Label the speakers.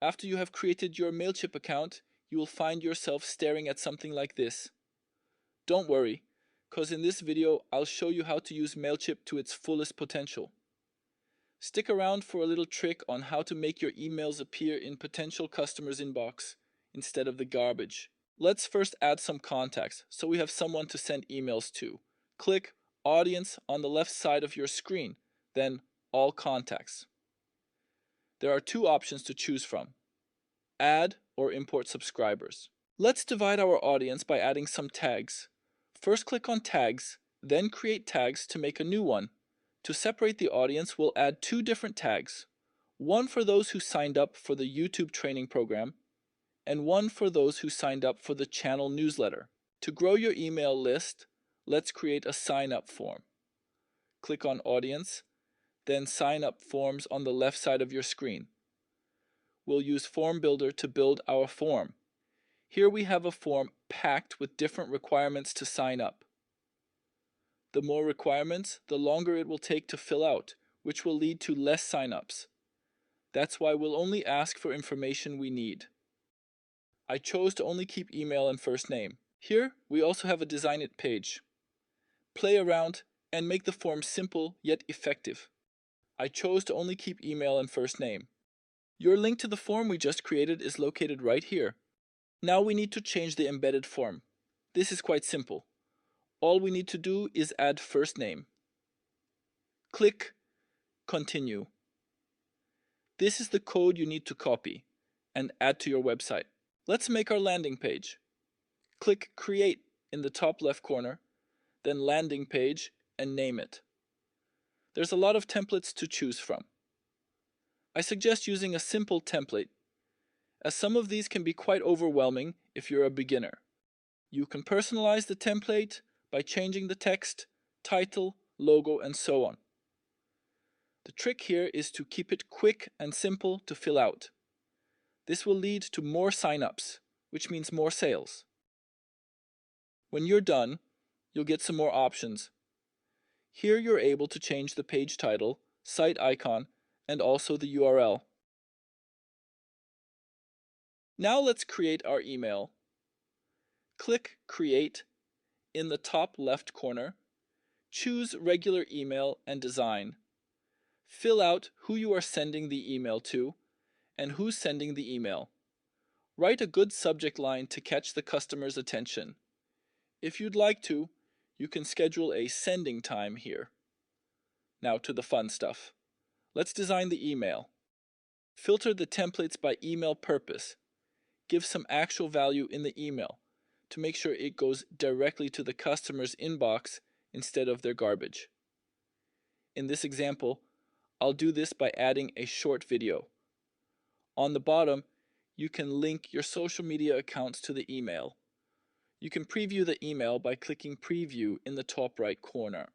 Speaker 1: After you have created your Mailchimp account, you will find yourself staring at something like this. Don't worry, because in this video I'll show you how to use Mailchimp to its fullest potential. Stick around for a little trick on how to make your emails appear in potential customers' inbox instead of the garbage. Let's first add some contacts so we have someone to send emails to. Click Audience on the left side of your screen, then All Contacts. There are two options to choose from: Add or Import Subscribers. Let's divide our audience by adding some tags. First click on Tags, then create tags to make a new one. To separate the audience, we'll add two different tags. One for those who signed up for the YouTube training program, and one for those who signed up for the channel newsletter. To grow your email list, let's create a sign-up form. Click on Audience, then Sign Up Forms on the left side of your screen. We'll use Form Builder to build our form. Here we have a form packed with different requirements to sign up. The more requirements, the longer it will take to fill out, which will lead to less sign-ups. That's why we'll only ask for information we need. I chose to only keep email and first name. Here, we also have a Design It page. Play around and make the form simple yet effective. I chose to only keep email and first name. Your link to the form we just created is located right here. Now we need to change the embedded form. This is quite simple. All we need to do is add first name. Click Continue. This is the code you need to copy and add to your website. Let's make our landing page. Click Create in the top left corner, then Landing Page, and name it. There's a lot of templates to choose from. I suggest using a simple template, as some of these can be quite overwhelming if you're a beginner. You can personalize the template by changing the text, title, logo, and so on. The trick here is to keep it quick and simple to fill out. This will lead to more sign-ups, which means more sales. When you're done, you'll get some more options. Here you're able to change the page title, site icon, and also the URL. Now let's create our email. Click Create in the top left corner. Choose Regular Email and Design. Fill out who you are sending the email to and who's sending the email. Write a good subject line to catch the customer's attention. If you'd like to, you can schedule a sending time here. Now to the fun stuff. Let's design the email. Filter the templates by email purpose. Give some actual value in the email to make sure it goes directly to the customer's inbox instead of their garbage. In this example, I'll do this by adding a short video. On the bottom, you can link your social media accounts to the email. You can preview the email by clicking Preview in the top right corner.